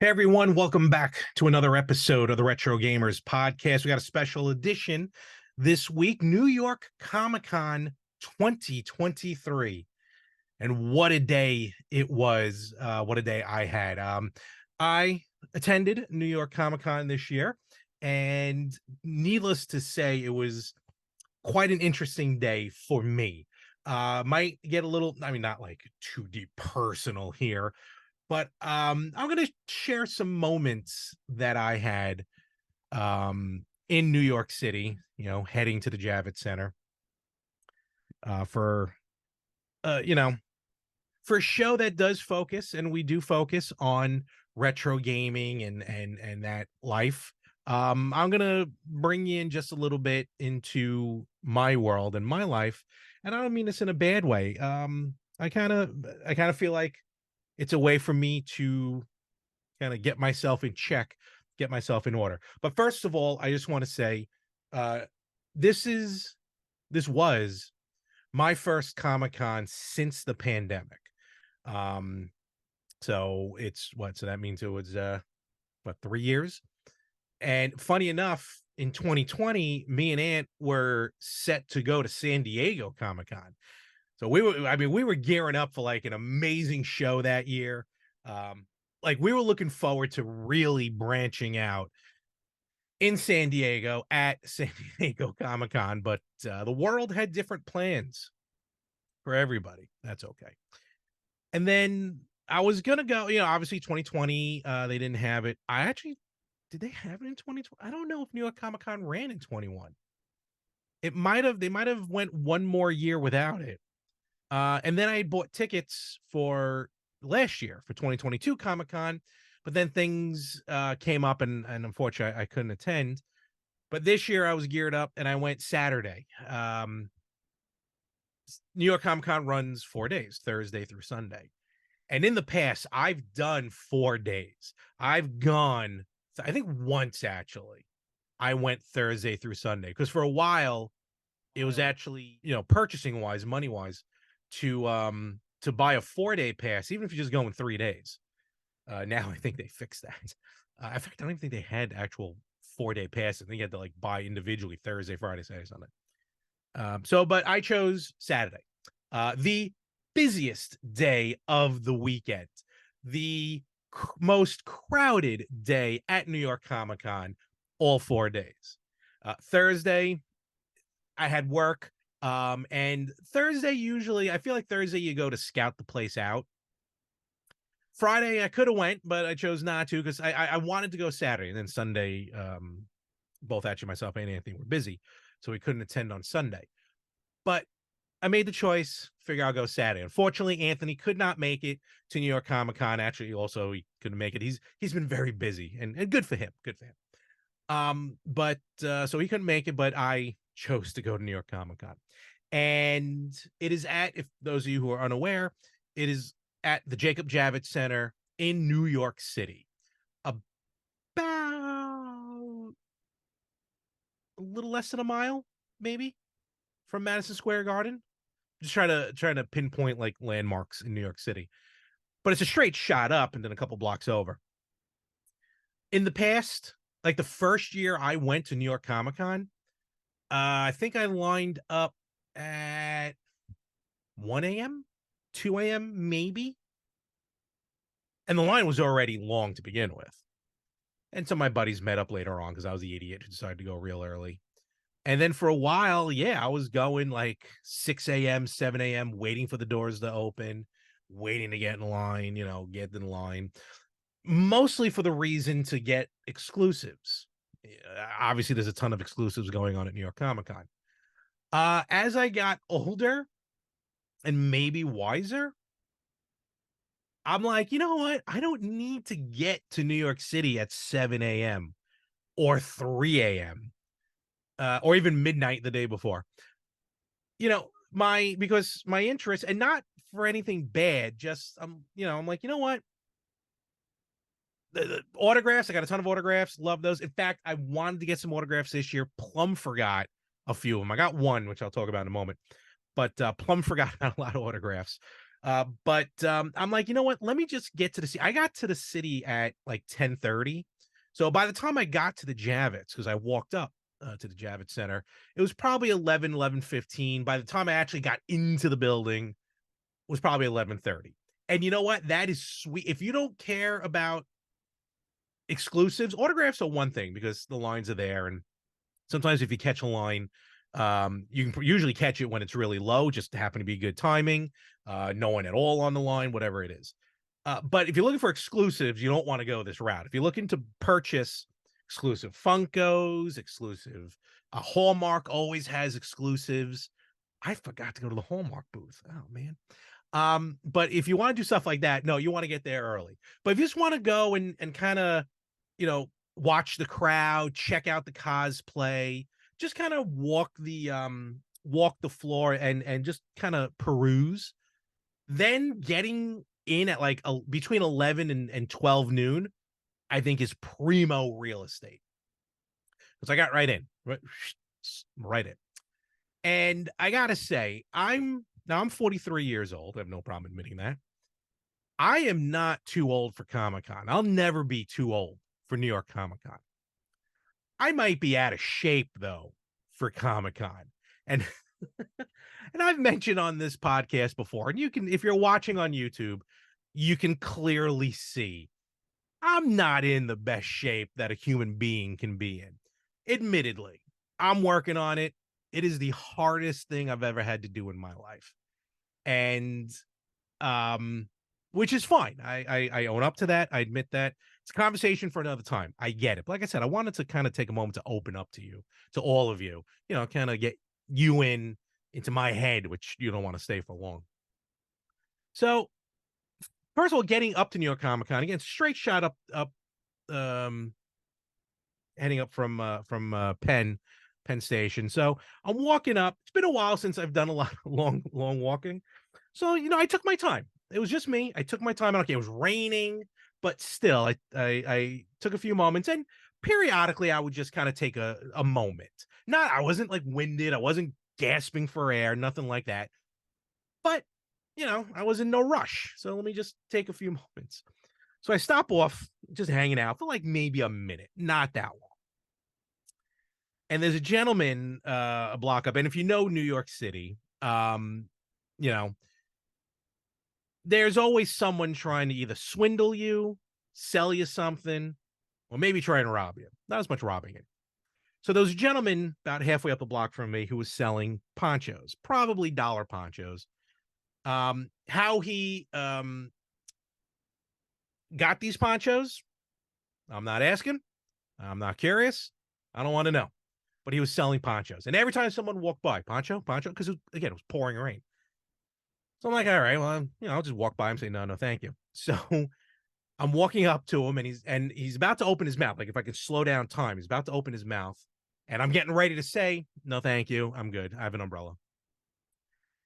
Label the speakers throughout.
Speaker 1: Hey everyone, welcome back to another episode of the Retro Gamers podcast. We got a special edition this week, New York Comic Con 2023. And what a day it was. What a day I had. I attended New York Comic Con this year, and needless to say, it was quite an interesting day for me. Might get a little, I mean, not like too deep personal here, but I'm going to share some moments that I had in New York City, heading to the Javits Center for, you know, for a show that does focus, and we do focus on retro gaming and that life. I'm going to bring you in just a little bit into my world and my life. And I don't mean this in a bad way. I kind of feel like it's a way for me to kind of get myself in check, get myself in order. But first of all, I just want to say, uh, this was my first Comic-Con since the pandemic. Um, so it's what? So that means it was 3 years. And funny enough, in 2020, me and Ant were set to go to San Diego Comic-Con. So we were gearing up for like an amazing show that year. Like we were looking forward to really branching out in San Diego at San Diego Comic Con, but the world had different plans for everybody. That's okay. And then I was gonna go, obviously 2020, they didn't have it. Did they have it in 2020? I don't know if New York Comic Con ran in 21. They might have went one more year without it. And then I bought tickets for last year for 2022 Comic Con, but then things came up and unfortunately I couldn't attend. But this year I was geared up and I went Saturday. New York Comic Con runs 4 days, Thursday through Sunday. And in the past, I've done 4 days. I've gone, I think once actually, I went Thursday through Sunday because for a while it was actually, purchasing wise, money wise, to buy a 4 day pass, even if you're just going 3 days. Now I think they fixed that. In fact, I don't even think they had actual 4 day passes. I think you had to like buy individually Thursday, Friday, Saturday, Sunday. But I chose Saturday, the busiest day of the weekend, the most crowded day at New York Comic Con, all 4 days. Thursday, I had work. And Thursday, usually, I feel like Thursday you go to scout the place out. Friday, I could have went, but I chose not to because I wanted to go Saturday. And then Sunday, both actually myself and Anthony were busy, so we couldn't attend on Sunday. But I made the choice, figure I'll go Saturday. Unfortunately, Anthony could not make it to New York Comic Con. Actually, also he couldn't make it. He's been very busy and good for him. Good for him. So he couldn't make it, but I chose to go to New York Comic Con. And it is if those of you who are unaware, it is at the Jacob Javits Center in New York City. About a little less than a mile, maybe, from Madison Square Garden. Just trying to pinpoint like landmarks in New York City. But it's a straight shot up and then a couple blocks over. In the past, like the first year I went to New York Comic Con, I think I lined up at 1 a.m., 2 a.m., maybe. And the line was already long to begin with. And some of my buddies met up later on because I was the idiot who decided to go real early. And then for a while, I was going like 6 a.m., 7 a.m., waiting for the doors to open, waiting to get in line, get in line. Mostly for the reason to get exclusives. Obviously, there's a ton of exclusives going on at New York Comic Con. As I got older and maybe wiser, I'm like, you know what? I don't need to get to New York City at 7 a.m. or 3 a.m. Or even midnight the day before. Because my interest, and not for anything bad, just I'm like, you know what? The autographs, I got a ton of autographs, love those. In fact, I wanted to get some autographs this year. Plum forgot a few of them. I got one, which I'll talk about in a moment, but Plum forgot about a lot of autographs. But I'm like, you know what? Let me just get to the city. I got to the city at like 10:30. So by the time I got to the Javits, because I walked up to the Javits Center, it was probably 11:15. By the time I actually got into the building, it was probably 11:30. And you know what? That is sweet. If you don't care about exclusives, autographs are one thing because the lines are there, and sometimes if you catch a line, you can usually catch it when it's really low, just to happen to be good timing, no one at all on the line, whatever it is. But if you're looking for exclusives, you don't want to go this route. If you're looking to purchase exclusive Funkos, exclusive, Hallmark always has exclusives. I forgot to go to the Hallmark booth. Oh man. But if you want to do stuff like that, no, you want to get there early. But if you just want to go and kind of, watch the crowd, check out the cosplay, just kind of walk the floor and just kind of peruse, then getting in at like between 11 and 12 noon, I think is primo real estate. Because I got right in. Right in. And I gotta say, I'm 43 years old. I have no problem admitting that. I am not too old for Comic-Con. I'll never be too old for New York Comic-Con. I might be out of shape though for Comic-Con. And and I've mentioned on this podcast before, and you can, if you're watching on YouTube, you can clearly see I'm not in the best shape that a human being can be in. Admittedly, I'm working on it. It is the hardest thing I've ever had to do in my life. And which is fine. I own up to that. I admit that. It's a conversation for another time. I get it. But like I said, I wanted to kind of take a moment to open up to you, to all of you, kind of get you into my head, which you don't want to stay for long. So first of all, getting up to New York Comic Con again, straight shot up, um, heading up from Penn Station. So I'm walking up. It's been a while since I've done a lot of long walking. So, I took my time. It was just me. I took my time. Okay, it was raining, but still, I took a few moments, and periodically I would just kind of take a moment. I wasn't like winded. I wasn't gasping for air, nothing like that. But, I was in no rush. So let me just take a few moments. So I stop off, just hanging out for like maybe a minute, not that long. And there's a gentleman a block up. And if you know New York City, you know, there's always someone trying to either swindle you, sell you something, or maybe try and rob you. Not as much robbing it. So there was a gentleman about halfway up the block from me who was selling ponchos, probably dollar ponchos. How he got these ponchos, I'm not asking. I'm not curious. I don't want to know. But he was selling ponchos. And every time someone walked by, poncho, because again, it was pouring rain. So I'm like, all right, well, I'll just walk by him and say, no, thank you. So I'm walking up to him, and he's about to open his mouth. Like if I could slow down time, he's about to open his mouth, and I'm getting ready to say, no, thank you. I'm good. I have an umbrella.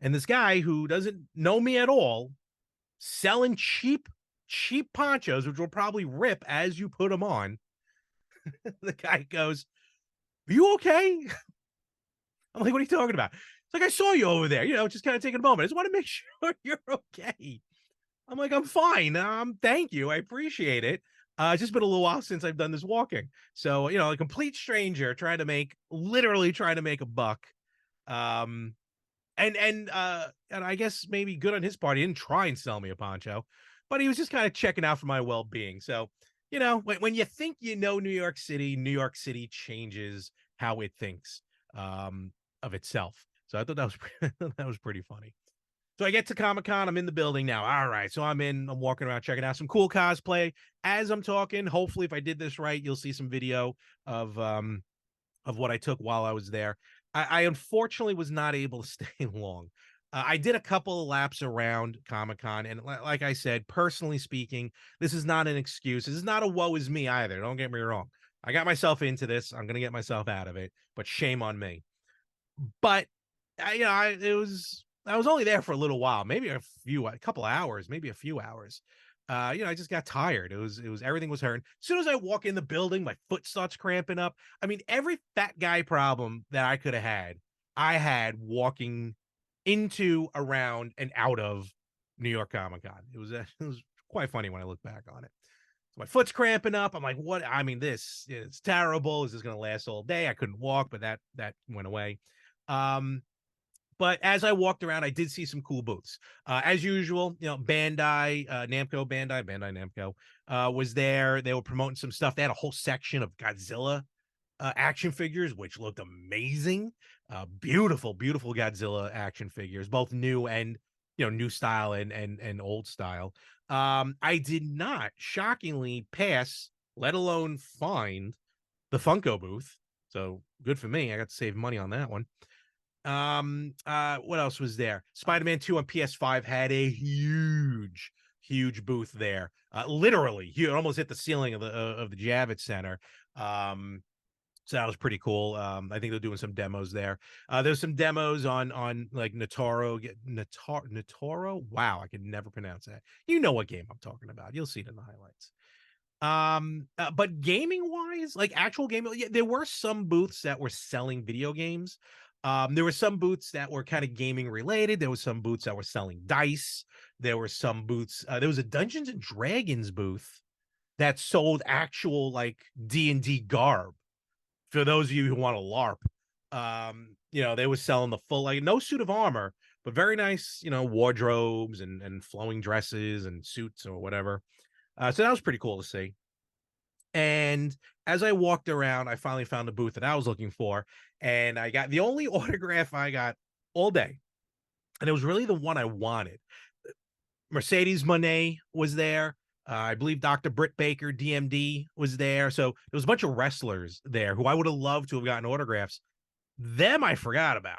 Speaker 1: And this guy who doesn't know me at all, selling cheap ponchos, which will probably rip as you put them on. The guy goes, are you okay? I'm like, what are you talking about? It's like, I saw you over there, just kind of taking a moment. I just want to make sure you're okay. I'm like, I'm fine. Thank you. I appreciate it. It's just been a little while since I've done this walking. So, a complete stranger literally trying to make a buck. And I guess maybe good on his part. He didn't try and sell me a poncho, but he was just kind of checking out for my well-being. So, when you think New York City changes how it thinks of itself. So I thought that was pretty funny. So I get to Comic-Con. I'm in the building now. All right. So I'm walking around checking out some cool cosplay. As I'm talking, hopefully if I did this right, you'll see some video of what I took while I was there. I unfortunately was not able to stay long. I did a couple of laps around Comic-Con, and like I said, personally speaking, this is not an excuse. This is not a woe is me either. Don't get me wrong. I got myself into this. I'm going to get myself out of it, but shame on me. But I was only there for a little while, maybe a couple hours, maybe a few hours. I just got tired. It was everything was hurting. As soon as I walk in the building, my foot starts cramping up. I mean, every fat guy problem that I could have had, I had walking into, around, and out of New York Comic Con. It was quite funny when I look back on it. So my foot's cramping up. I'm like, what? I mean, this is terrible. Is this going to last all day? I couldn't walk, but that went away. But as I walked around, I did see some cool booths. As usual, Bandai, Bandai Namco was there. They were promoting some stuff. They had a whole section of Godzilla action figures, which looked amazing. Beautiful, beautiful Godzilla action figures, both new and new style and old style. I did not, shockingly, pass, let alone find the Funko booth. So good for me. I got to save money on that one. What else was there? Spider-Man 2 on PS5 had a huge booth there. Literally, it almost hit the ceiling of the Javits Center. So that was pretty cool. I think they're doing some demos there. There's some demos on like Natoro. Wow, I can never pronounce that. You know what game I'm talking about. You'll see it in the highlights. But gaming wise, like actual gaming, yeah, there were some booths that were selling video games. There were some booths that were kind of gaming related. There was some booths that were selling dice. There were some booths. There was a Dungeons and Dragons booth that sold actual like D&D garb. For those of you who want to LARP, they were selling the full, like, no suit of armor, but very nice, wardrobes and flowing dresses and suits or whatever. So that was pretty cool to see. And as I walked around, I finally found the booth that I was looking for, and I got the only autograph I got all day, and it was really the one I wanted. Mercedes Monet was there. I believe Dr. Britt Baker, DMD, was there. So there was a bunch of wrestlers there who I would have loved to have gotten autographs. Them I forgot about.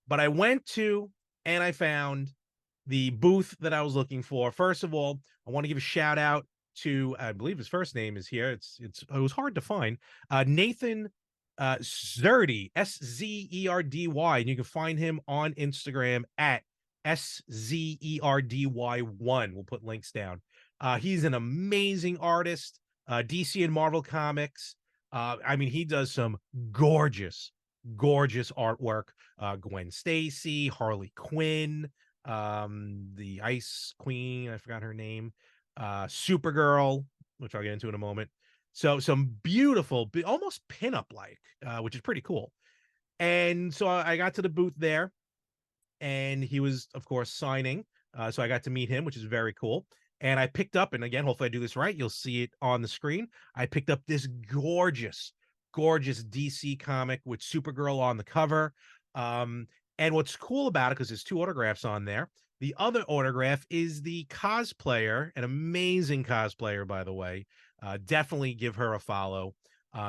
Speaker 1: But I went to and I found the booth that I was looking for. First of all, I want to give a shout out to, I believe his first name is here. It was hard to find. Nathan Zerdy, Szerdy, and you can find him on Instagram at SZERDY1. We'll put links down. He's an amazing artist. DC and Marvel Comics. I mean, he does some gorgeous artwork. Gwen Stacy, Harley Quinn, the Ice Queen, I forgot her name, Supergirl, which I'll get into in a moment. So some beautiful, almost pinup like, which is pretty cool. And so I got to the booth there, and he was, of course, signing. So I got to meet him, which is very cool. And I picked up, and again, hopefully I do this right, you'll see it on the screen. I picked up this gorgeous DC comic with Supergirl on the cover. And what's cool about it, because there's two autographs on there, the other autograph is the cosplayer, an amazing cosplayer, by the way. Definitely give her a follow.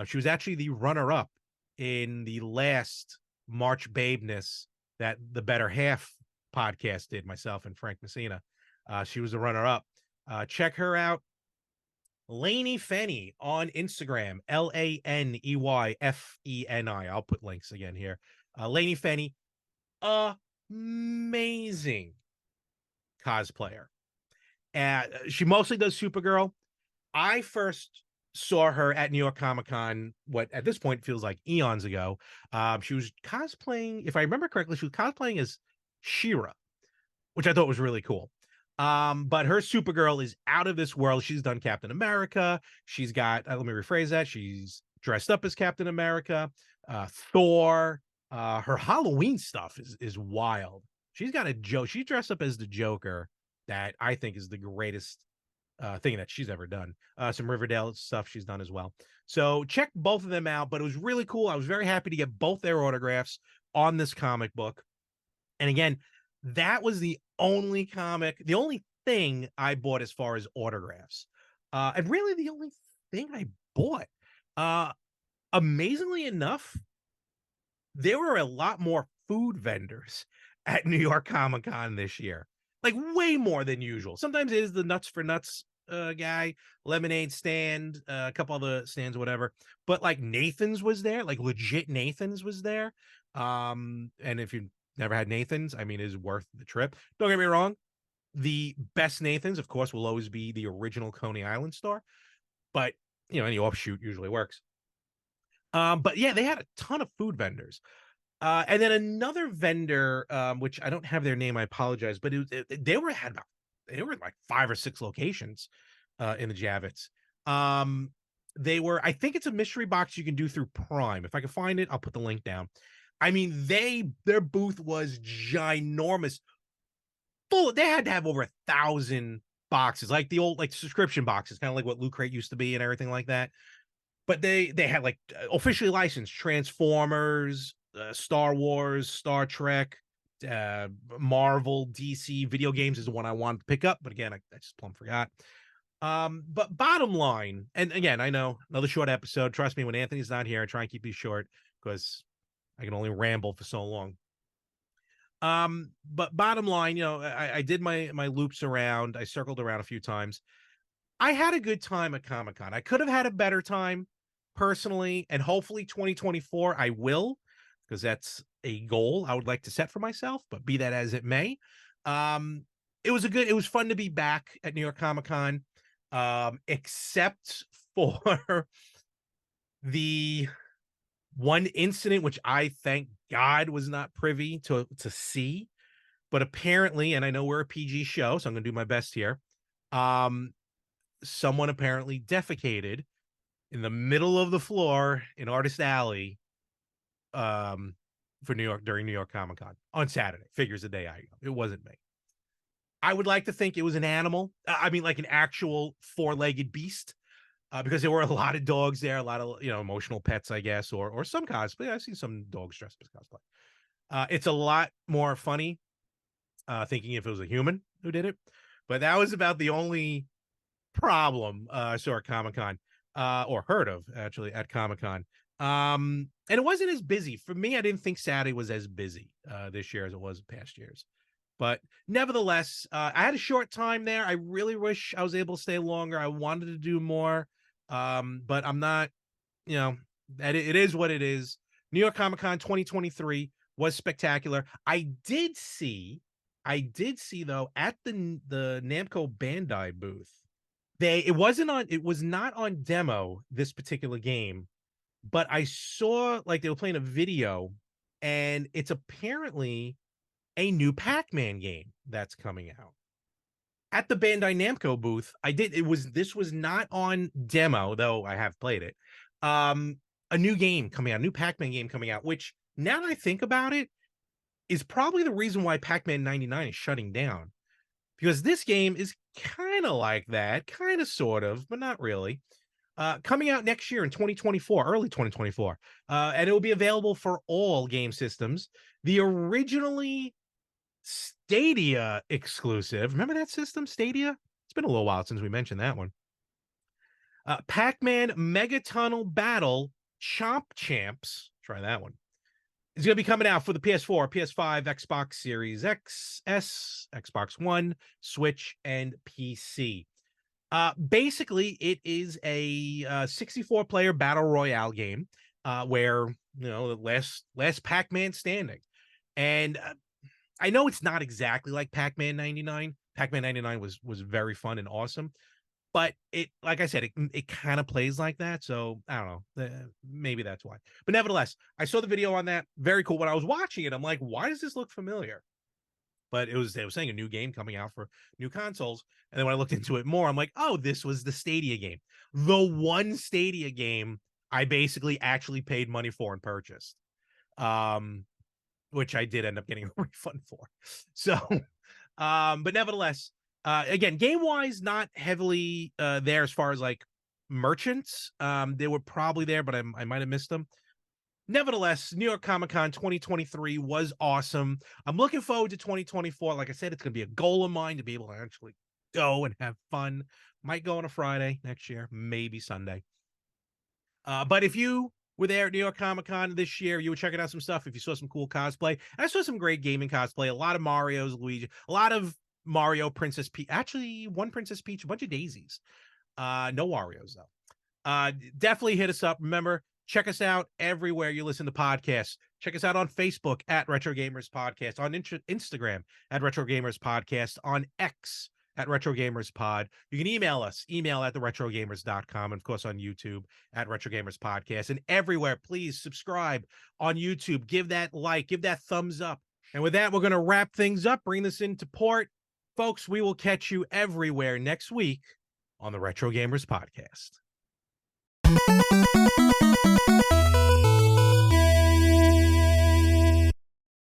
Speaker 1: She was actually the runner-up in the last March Babeness that the Better Half podcast did, myself and Frank Messina. She was a runner-up. Check her out. Lainey Fenny on Instagram, LANEYFENI. I'll put links again here. Lainey Fenny, amazing cosplayer. She mostly does Supergirl. I first saw her at New York Comic Con, what at this point feels like eons ago. She was cosplaying, if I remember correctly, she was cosplaying as She-Ra, which I thought was really cool. But her Supergirl is out of this world. She's done Captain America. She's got, let me rephrase that. She's dressed up as Captain America, Thor. Her Halloween stuff is wild. She's got a joke. She dressed up as the Joker that I think is the greatest thing that she's ever done. Some Riverdale stuff she's done as well. So check both of them out, but it was really cool. I was very happy to get both their autographs on this comic book. And again, that was the only thing I bought as far as autographs. And really the only thing I bought. Amazingly enough, there were a lot more food vendors at New York Comic Con this year. Like way more than usual. Sometimes it is the Nuts for Nuts guy, lemonade stand, a couple other stands, whatever. But like Nathan's was there, like legit Nathan's was there. And if you never had Nathan's, I mean, it is worth the trip. Don't get me wrong. The best Nathan's, of course, will always be the original Coney Island store. But, any offshoot usually works. But yeah, they had a ton of food vendors. And then another vendor, which I don't have their name, I apologize, but had about they were in like 5 or 6 locations in the Javits. They were, I think it's a mystery box you can do through Prime. If I can find it, I'll put the link down. I mean, their booth was ginormous. Full, they had to have over 1,000 boxes, like the old like subscription boxes, kind of like what Loot Crate used to be and everything like that. But they had like officially licensed Transformers, Star Wars, Star Trek, Marvel, DC. Video games is the one I wanted to pick up, but again, I just plumb forgot. But bottom line, and again, I know another short episode. Trust me, when Anthony's not here, I try and keep these short because I can only ramble for so long. But bottom line, I did my loops around. I circled around a few times. I had a good time at Comic-Con. I could have had a better time personally, and hopefully 2024 I will, because that's a goal I would like to set for myself, but be that as it may. It was fun to be back at New York Comic-Con, except for the one incident which I thank God was not privy to see, but apparently, and I know we're a PG show, so I'm gonna do my best here. Someone apparently defecated in the middle of the floor in Artist Alley, for New York during New York Comic Con on Saturday. Figures the day I go. It wasn't me. I would like to think it was an animal. I mean, like an actual 4-legged beast, because there were a lot of dogs there, a lot of emotional pets, I guess, or some cosplay. I've seen some dogs dressed as cosplay. It's a lot more funny thinking if it was a human who did it, but that was about the only problem I saw at Comic-Con, or heard of actually at Comic-Con. And it wasn't as busy. For me, I didn't think Saturday was as busy this year as it was in past years. But nevertheless, I had a short time there. I really wish I was able to stay longer. I wanted to do more. But I'm not, it is what it is. New York Comic Con 2023 was spectacular. I did see though at the Namco Bandai booth, it was not on demo, this particular game, but I saw like they were playing a video, and it's apparently a new Pac-Man game that's coming out at the Bandai Namco booth. This was not on demo, though I have played it. A new game coming out, a new Pac-Man game coming out, which now that I think about it, is probably the reason why Pac-Man 99 is shutting down. Because this game is kind of like that, kind of sort of, but not really. Coming out next year in 2024, early 2024. And it will be available for all game systems. The originally Stadia exclusive. Remember that system, Stadia? It's been a little while since we mentioned that one. Pac-Man Mega Tunnel Battle Chomp Champs. Try that one. It's going to be coming out for the PS4, PS5, Xbox Series X, S, Xbox One, Switch, and PC. Basically, it is a 64-player battle royale game where, the last Pac-Man standing. And I know it's not exactly like Pac-Man 99. Pac-Man 99 was very fun and awesome, but it, like I said, it kind of plays like that. So I don't know, maybe that's why. But nevertheless, I saw the video on that. Very cool. When I was watching it, I'm like, why does this look familiar? But they were saying a new game coming out for new consoles. And then when I looked into it more, I'm like, oh, this was the Stadia game. The one Stadia game I basically actually paid money for and purchased. Which I did end up getting a refund for. So, but nevertheless, again, game-wise, not heavily there as far as like merchants. They were probably there, but I might have missed them. Nevertheless, New York Comic Con 2023 was awesome. I'm looking forward to 2024. Like I said, it's going to be a goal of mine to be able to actually go and have fun. Might go on a Friday next year, maybe Sunday. But if you were there at New York Comic Con this year, you were checking out some stuff. If you saw some cool cosplay, and I saw some great gaming cosplay, a lot of Mario's, Luigi, a lot of Mario, Princess Peach, actually one Princess Peach, a bunch of Daisies. No Wario's though. Definitely hit us up. Remember, check us out everywhere you listen to podcasts. Check us out on Facebook at Retro Gamers Podcast, on Instagram at Retro Gamers Podcast, on X at Retro Gamers Pod. You can email us, email at theretrogamers.com, and of course on YouTube at Retro Gamers Podcast. And everywhere, please subscribe on YouTube. Give that like, give that thumbs up. And with that, we're going to wrap things up, bring this into port. Folks, we will catch you everywhere next week on the Retro Gamers Podcast.